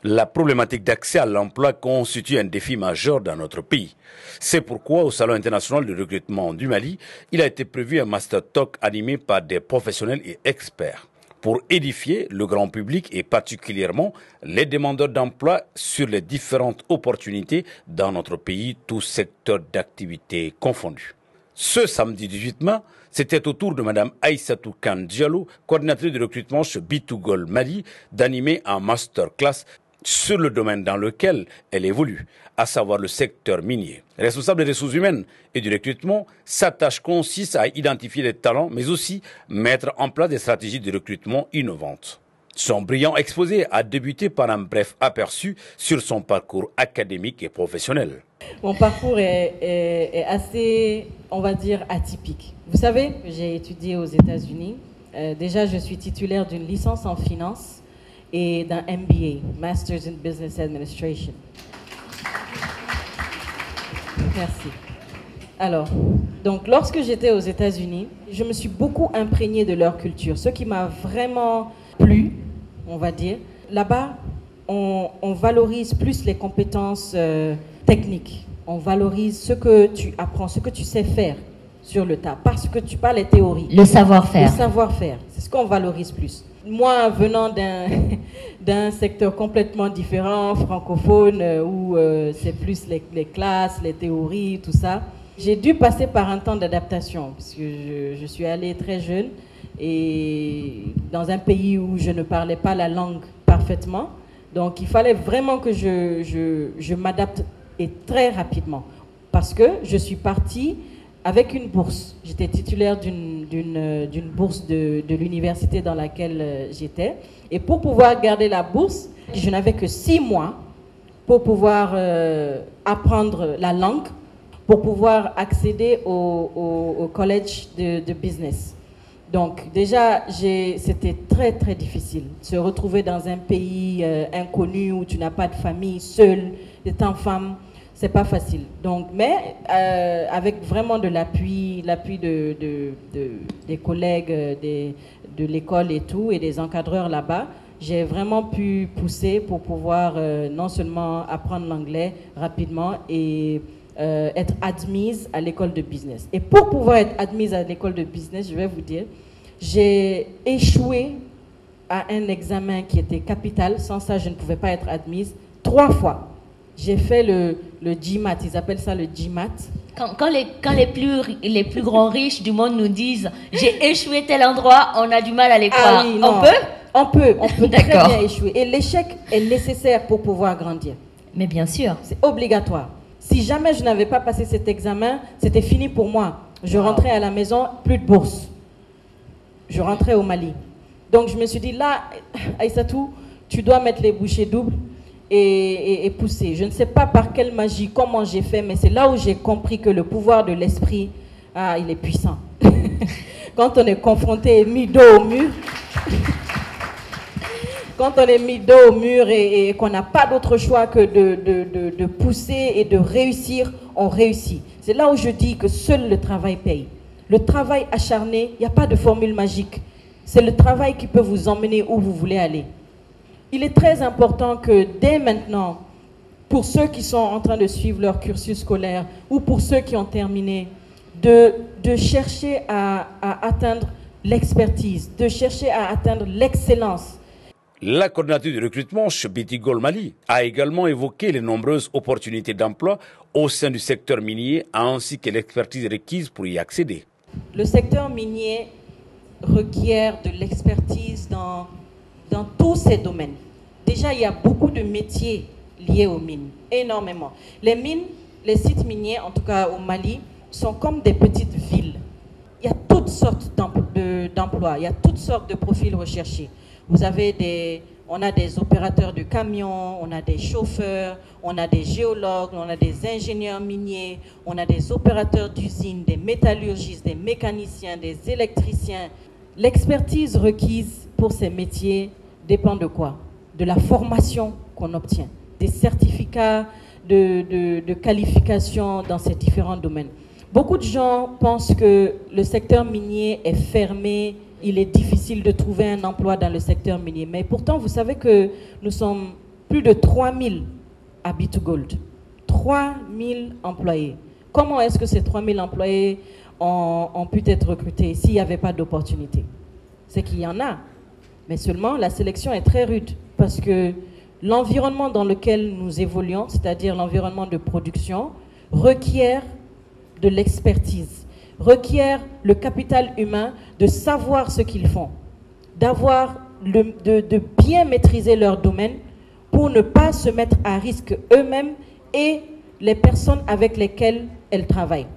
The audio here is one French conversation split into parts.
La problématique d'accès à l'emploi constitue un défi majeur dans notre pays. C'est pourquoi au Salon international de recrutement du Mali, il a été prévu un Master Talk animé par des professionnels et experts pour édifier le grand public et particulièrement les demandeurs d'emploi sur les différentes opportunités dans notre pays, tous secteurs d'activité confondus. Ce samedi 18 mai, c'était au tour de Mme Aïssatou Kane Diallo, coordinatrice de recrutement chez B2Gold Mali, d'animer un masterclass sur le domaine dans lequel elle évolue, à savoir le secteur minier. Responsable des ressources humaines et du recrutement, sa tâche consiste à identifier les talents, mais aussi mettre en place des stratégies de recrutement innovantes. Son brillant exposé a débuté par un bref aperçu sur son parcours académique et professionnel. Mon parcours est assez, on va dire, atypique. Vous savez, j'ai étudié aux États-Unis. Déjà, je suis titulaire d'une licence en finance et d'un MBA, Masters in Business Administration. Merci. Alors, donc lorsque j'étais aux États-Unis, je me suis beaucoup imprégnée de leur culture. Ce qui m'a vraiment plu, on va dire, là-bas, on valorise plus les compétences techniques. On valorise ce que tu apprends, ce que tu sais faire sur le tas, parce que tu parles les théories. Le savoir-faire. Le savoir-faire, c'est ce qu'on valorise plus. Moi, venant d'un secteur complètement différent, francophone, où c'est plus les classes, les théories, tout ça, j'ai dû passer par un temps d'adaptation, parce que je suis allée très jeune et dans un pays où je ne parlais pas la langue parfaitement. Donc, il fallait vraiment que je m'adapte et très rapidement, parce que je suis partie avec une bourse. J'étais titulaire d'une bourse de l'université dans laquelle j'étais. Et pour pouvoir garder la bourse, je n'avais que 6 mois pour pouvoir apprendre la langue, pour pouvoir accéder au collège de business. Donc déjà, c'était très très difficile. Se retrouver dans un pays inconnu où tu n'as pas de famille, seule, étant femme, c'est pas facile. Donc, mais avec vraiment de l'appui des collègues de l'école et tout, et des encadreurs là-bas, j'ai vraiment pu pousser pour pouvoir non seulement apprendre l'anglais rapidement et être admise à l'école de business. Et pour pouvoir être admise à l'école de business, je vais vous dire, j'ai échoué à un examen qui était capital. Sans ça, je ne pouvais pas être admise 3 fois. J'ai fait le GMAT, ils appellent ça le GMAT. Quand les plus grands riches du monde nous disent « j'ai échoué tel endroit », on a du mal à les croire. Oui, on peut On peut très bien échouer. Et l'échec est nécessaire pour pouvoir grandir. Mais bien sûr. C'est obligatoire. Si jamais je n'avais pas passé cet examen, c'était fini pour moi. Je rentrais à la maison, plus de bourse. Je rentrais au Mali. Donc je me suis dit, là, Aïssatou, tu dois mettre les bouchées doubles et pousser. Je ne sais pas par quelle magie, comment j'ai fait, mais c'est là où j'ai compris que le pouvoir de l'esprit, il est puissant. Quand on est confronté et mis dos au mur, quand on est mis dos au mur et qu'on n'a pas d'autre choix que de pousser et de réussir, on réussit. C'est là où je dis que seul le travail paye. Le travail acharné, il n'y a pas de formule magique. C'est le travail qui peut vous emmener où vous voulez aller. Il est très important que dès maintenant, pour ceux qui sont en train de suivre leur cursus scolaire ou pour ceux qui ont terminé, de chercher à atteindre l'expertise, de chercher à atteindre l'excellence. La coordinatrice de recrutement chez B2Gold Mali a également évoqué les nombreuses opportunités d'emploi au sein du secteur minier ainsi que l'expertise requise pour y accéder. Le secteur minier requiert de l'expertise dans tous ces domaines. Déjà, il y a beaucoup de métiers liés aux mines, énormément. Les mines, les sites miniers, en tout cas au Mali, sont comme des petites villes. Il y a toutes sortes d'emplois, il y a toutes sortes de profils recherchés. On a des opérateurs de camions, on a des chauffeurs, on a des géologues, on a des ingénieurs miniers, on a des opérateurs d'usines, des métallurgistes, des mécaniciens, des électriciens. L'expertise requise pour ces métiers dépend de quoi? De la formation qu'on obtient, des certificats de qualification dans ces différents domaines. Beaucoup de gens pensent que le secteur minier est fermé, il est difficile de trouver un emploi dans le secteur minier. Mais pourtant, vous savez que nous sommes plus de 3000 à B2Gold. 3000 employés. Comment est-ce que ces 3000 employés ont pu être recrutés s'il n'y avait pas d'opportunité? C'est qu'il y en a, mais seulement la sélection est très rude parce que l'environnement dans lequel nous évoluons, c'est-à-dire l'environnement de production, requiert de l'expertise, requiert le capital humain de savoir ce qu'ils font, de bien maîtriser leur domaine pour ne pas se mettre à risque eux-mêmes et les personnes avec lesquelles elles travaillent.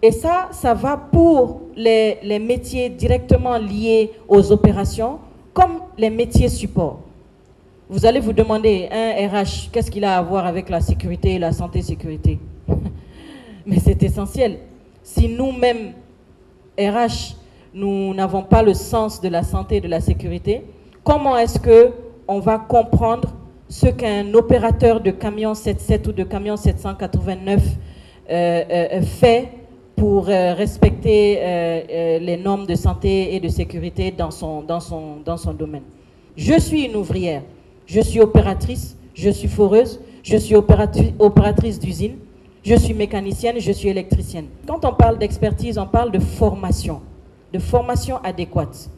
Et ça va pour les métiers directement liés aux opérations, comme les métiers support. Vous allez vous demander, un RH, qu'est-ce qu'il a à voir avec la sécurité et la santé-sécurité? Mais c'est essentiel. Si nous-mêmes, RH, nous n'avons pas le sens de la santé et de la sécurité, comment est-ce qu'on va comprendre ce qu'un opérateur de camion 77 ou de camion 789 fait pour respecter les normes de santé et de sécurité dans son domaine? Je suis une ouvrière, je suis opératrice, je suis foreuse, je suis opératrice d'usine, je suis mécanicienne, je suis électricienne. Quand on parle d'expertise, on parle de formation adéquate.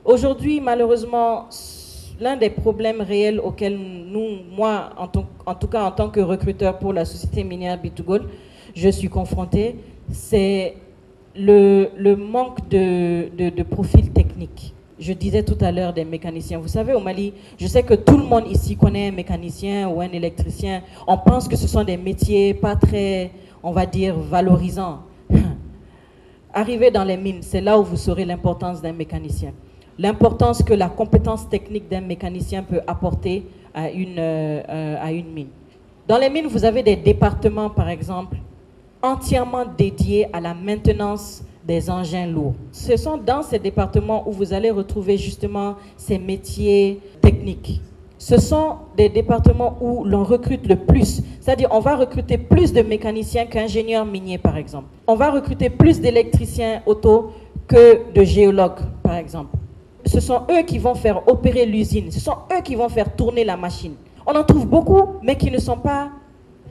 Aujourd'hui, malheureusement, l'un des problèmes réels auxquels moi, en tout cas en tant que recruteur pour la société minière B2Gold, je suis confrontée, c'est le manque de profil technique. Je disais tout à l'heure des mécaniciens. Vous savez, au Mali, je sais que tout le monde ici connaît un mécanicien ou un électricien. On pense que ce sont des métiers pas très, on va dire, valorisants. Arrivez dans les mines, c'est là où vous saurez l'importance d'un mécanicien. L'importance que la compétence technique d'un mécanicien peut apporter à une mine. Dans les mines, vous avez des départements, par exemple, entièrement dédiés à la maintenance des engins lourds. Ce sont dans ces départements où vous allez retrouver justement ces métiers techniques. Ce sont des départements où l'on recrute le plus. C'est-à-dire on va recruter plus de mécaniciens qu'ingénieurs miniers, par exemple. On va recruter plus d'électriciens auto que de géologues, par exemple. Ce sont eux qui vont faire opérer l'usine. Ce sont eux qui vont faire tourner la machine. On en trouve beaucoup, mais qui ne sont pas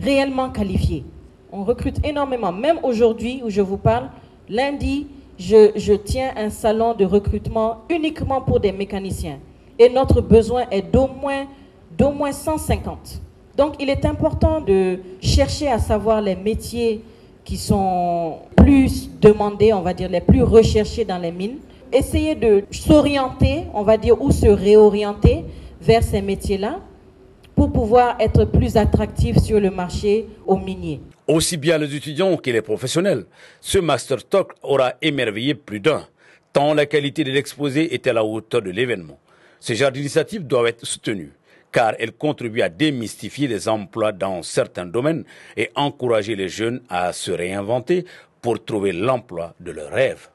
réellement qualifiés. On recrute énormément. Même aujourd'hui où je vous parle, lundi, je tiens un salon de recrutement uniquement pour des mécaniciens. Et notre besoin est d'au moins 150. Donc, il est important de chercher à savoir les métiers qui sont plus demandés, on va dire, les plus recherchés dans les mines. Essayer de s'orienter, on va dire, ou se réorienter vers ces métiers-là pour pouvoir être plus attractif sur le marché aux miniers. Aussi bien les étudiants que les professionnels, ce Master Talk aura émerveillé plus d'un, tant la qualité de l'exposé est à la hauteur de l'événement. Ce genre d'initiative doit être soutenu, car elle contribue à démystifier les emplois dans certains domaines et encourager les jeunes à se réinventer pour trouver l'emploi de leurs rêves.